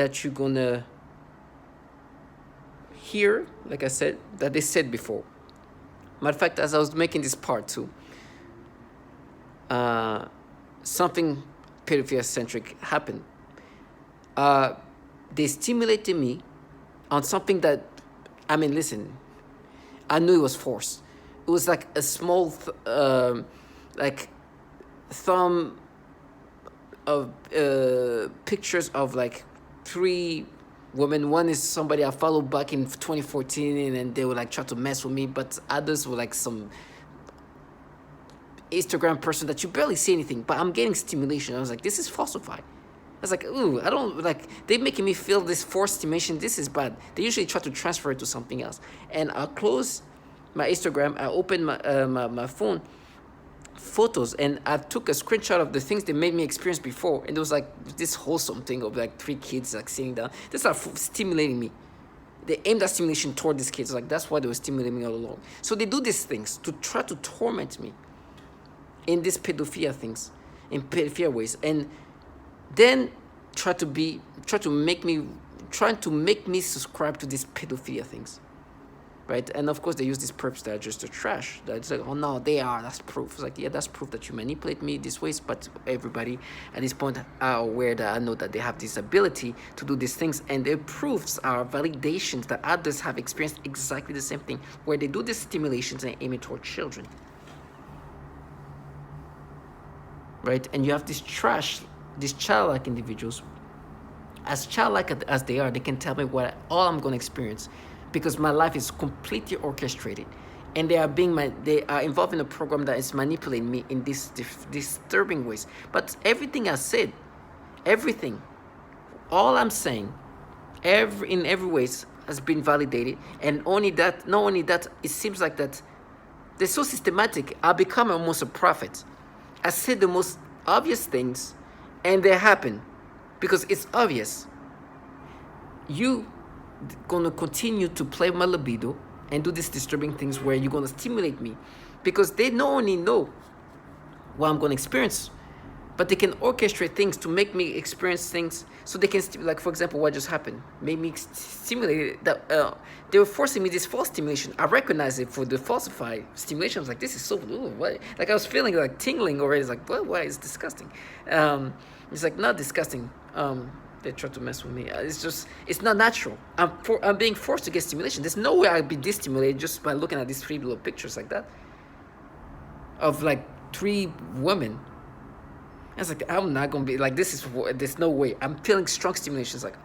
that you're gonna hear, like I said, that they said before. Matter of fact, as I was making this part too, something pedophilia centric happened. They stimulated me on something that, I mean, listen, I knew it was forced. It was like a small, like thumb of pictures of like 3 women. One is somebody I followed back in 2014, and they would like try to mess with me. But others were like some Instagram person that you barely see anything, but I'm getting stimulation. I was like, this is falsified. I was like, ooh, I don't like. They're making me feel this forced stimulation. This is bad. They usually try to transfer it to something else. And I close my Instagram. I open my phone photos, and I took a screenshot of the things they made me experience before. And it was like this wholesome thing of like 3 kids like sitting down. This are stimulating me. They aimed that stimulation toward these kids. Like that's why they were stimulating me all along. So they do these things to try to torment me in these pedophilia things, in pedophilia ways, and then trying to make me subscribe to these pedophilia things, right? And of course they use these perps that are just a trash. That's like, oh no, that's proof. It's like, yeah, that's proof that you manipulate me this ways. But everybody at this point are aware that I know that they have this ability to do these things, and their proofs are validations that others have experienced exactly the same thing, where they do these stimulations and aim it toward children, right? And you have these childlike individuals, as childlike as they are, they can tell me all I'm going to experience, because my life is completely orchestrated, and they are involved in a program that is manipulating me in these disturbing ways. But everything I said, all I'm saying, in every ways has been validated, and not only that, it seems like that they're so systematic. I become almost a prophet. I said the most obvious things, and they happen because it's obvious. You gonna continue to play my libido and do these disturbing things where you're gonna stimulate me, because they not only know what I'm gonna experience, but they can orchestrate things to make me experience things. So they can, like for example, what just happened made me stimulated. That they were forcing me this false stimulation. I recognize it for the falsified stimulation. I was like, this is so what? Like I was feeling like tingling already. It's like, what? It's disgusting. It's like not disgusting. They try to mess with me. It's not natural. I'm being forced to get stimulation. There's no way I'd be destimulated just by looking at these 3 little pictures like that of like 3 women. I was like, I'm not gonna be like, there's no way. I'm feeling strong stimulations. Like,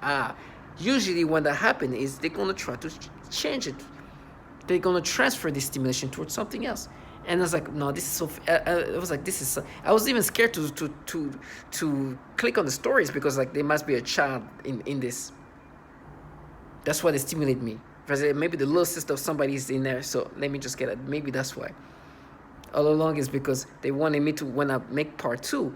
usually when that happens is they're gonna try to change it. They're gonna transfer this stimulation towards something else. And I was like, no, this is so. I was like, this is. I was even scared to click on the stories, because like there must be a child in this. That's why they stimulate me. Maybe the little sister of somebody is in there, so let me just get it. Maybe that's why. All along is because they wanted me to, when I make part 2,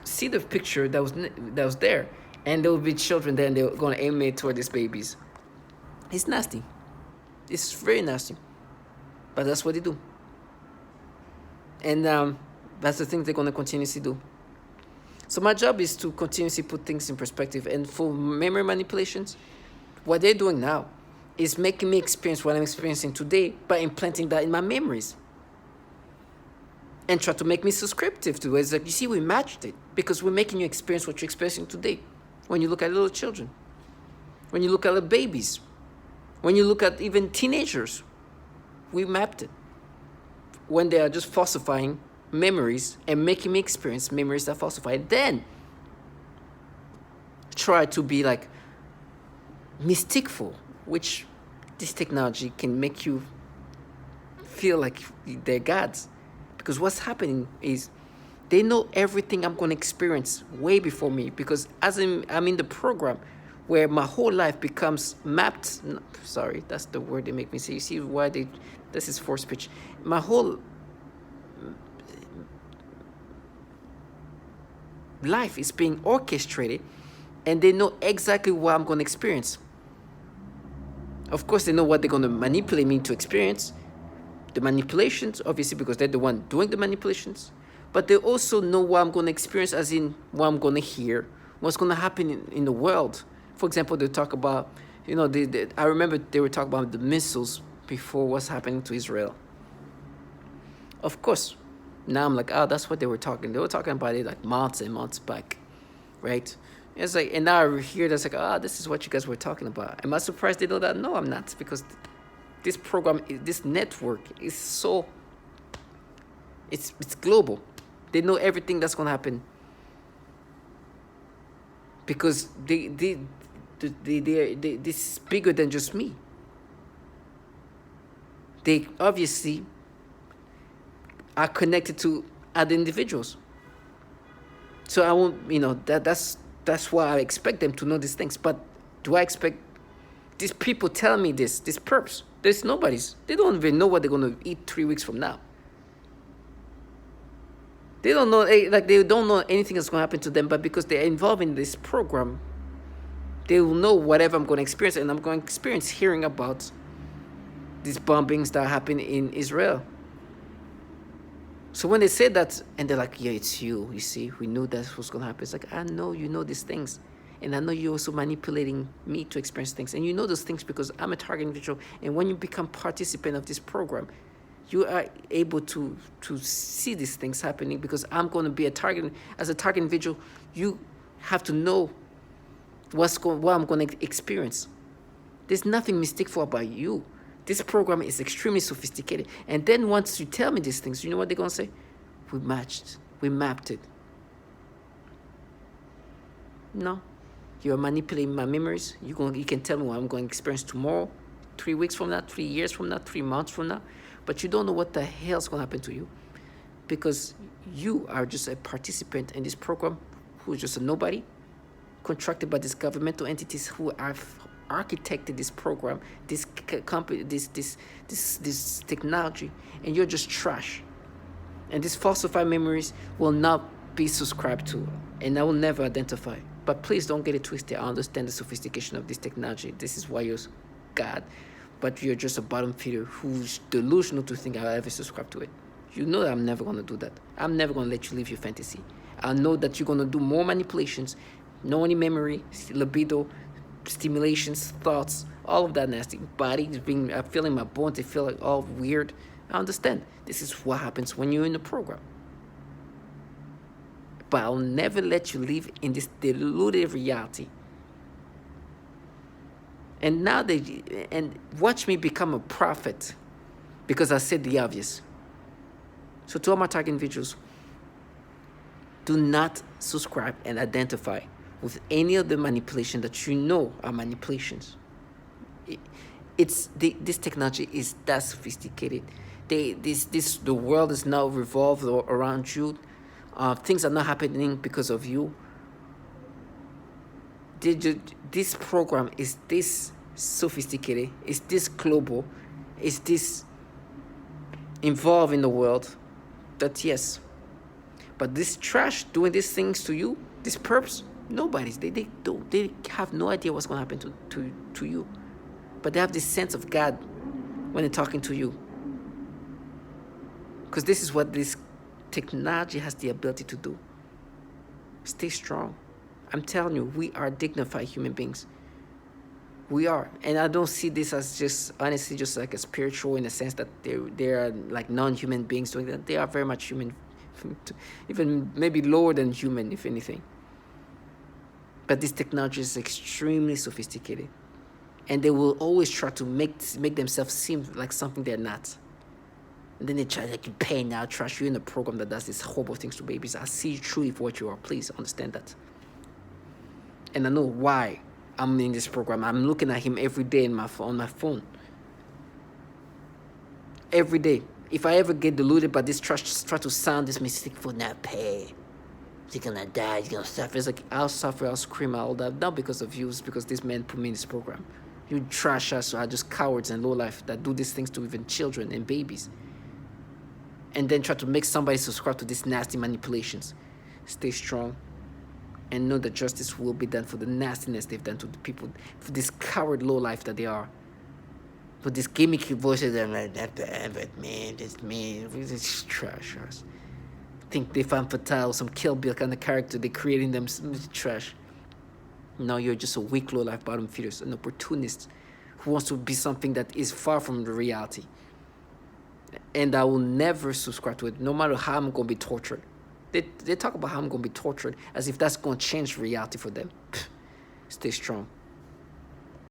see the picture that was there, and there will be children there, and they're gonna aim it toward these babies. It's nasty. It's very nasty. But that's what they do. And that's the thing they're gonna continuously do. So my job is to continuously put things in perspective. And for memory manipulations, what they're doing now is making me experience what I'm experiencing today by implanting that in my memories, and try to make me subscriptive to it. It's like, you see, we matched it, because we're making you experience what you're experiencing today. When you look at little children, when you look at little babies, when you look at even teenagers, we mapped it. When they are just falsifying memories and making me experience memories that falsified, then try to be like mysticful, which this technology can make you feel like they're gods. Because what's happening is they know everything I'm going to experience way before me, because as I'm in the program where my whole life becomes mapped. Sorry, that's the word they make me say. You see why this is forced speech. My whole life is being orchestrated, and they know exactly what I'm going to experience. Of course, they know what they're going to manipulate me to experience. The manipulations, obviously, because they're the one doing the manipulations, but they also know what I'm going to experience, as in what I'm going to hear, what's going to happen in the world. For example, they talk about, I remember they were talking about the missiles before what's happening to Israel. Of course, now I'm like, oh, that's what they were talking. They were talking about it like months and months back, right? It's like, and now I hear that's like, oh, this is what you guys were talking about. Am I surprised they know that? No, I'm not, because this program, this network is so, it's global. They know everything that's gonna happen, because this is bigger than just me. They obviously are connected to other individuals. So I won't, that's why I expect them to know these things. But do I expect these people tell me this perps? There's nobody's. They don't even know what they're gonna eat 3 weeks from now. They don't know, they don't know anything that's gonna happen to them. But because they're involved in this program, they will know whatever I'm gonna experience, and I'm going to experience hearing about these bombings that happen in Israel. So when they say that, and they're like, yeah, it's you see, we knew that's what's going to happen. It's like, I know you know these things. And I know you're also manipulating me to experience things. And you know those things because I'm a target individual. And when you become participant of this program, you are able to see these things happening, because I'm going to be a target. As a target individual, you have to know what I'm going to experience. There's nothing mystical about you. This program is extremely sophisticated. And then once you tell me these things, you know what they're going to say? We mapped it. No. You're manipulating my memories. You can tell me what I'm going to experience tomorrow, 3 weeks from now, 3 years from now, 3 months from now. But you don't know what the hell's going to happen to you, because you are just a participant in this program who's just a nobody, contracted by these governmental entities who have architected this program, this company, this technology, and you're just trash. And these falsified memories will not be subscribed to, and I will never identify. But please don't get it twisted. I understand the sophistication of this technology. This is why you're God, but you're just a bottom feeder who's delusional to think I'll ever subscribe to it. You know that I'm never going to do that. I'm never going to let you live your fantasy. I know that you're going to do more manipulations, no any memory, libido, stimulations, thoughts, all of that nasty. Body being, feeling my bones, they feel like all weird. I understand. This is what happens when you're in the program. But I'll never let you live in this deluded reality. And now watch me become a prophet, because I said the obvious. So to all my target individuals, do not subscribe and identify with any of the manipulation that you know are manipulations. This technology is that sophisticated. The world is now revolved around you. Things are not happening because of you. This program is this sophisticated, is this global, is this involved in the world, that yes. But this trash doing these things to you, these perps, nobody's. They have no idea what's going to happen to you. But they have this sense of God when they're talking to you. Because this is what this technology has the ability to do. Stay strong. I'm telling you, we are dignified human beings. We are. And I don't see this as just, honestly, just like a spiritual, in the sense that they are like non-human beings doing that. They are very much human, even maybe lower than human, if anything. But this technology is extremely sophisticated. And they will always try to make themselves seem like something they're not. And then they try, like, you pay now, trash you in a program that does these horrible things to babies. I see you truly for what you are. Please understand that. And I know why I'm in this program. I'm looking at him every day on my phone. Every day. If I ever get deluded by this trash, just try to sound this mystical, not pay. You're gonna die, you're gonna suffer. It's like, I'll suffer, I'll scream, all that. Not because of you, it's because this man put me in this program. You trash us are just cowards and lowlife that do these things to even children and babies. And then try to make somebody subscribe to these nasty manipulations. Stay strong. And know that justice will be done for the nastiness they've done to the people, for this coward lowlife that they are. For these gimmicky voices that are like, that bad, but man, this man, this trash us. Think they found Fatale, some Kill Bill kind of character, they're creating them trash. No, you're just a weak, low-life bottom feeder, an opportunist who wants to be something that is far from the reality. And I will never subscribe to it, no matter how I'm going to be tortured. They talk about how I'm going to be tortured as if that's going to change reality for them. Stay strong.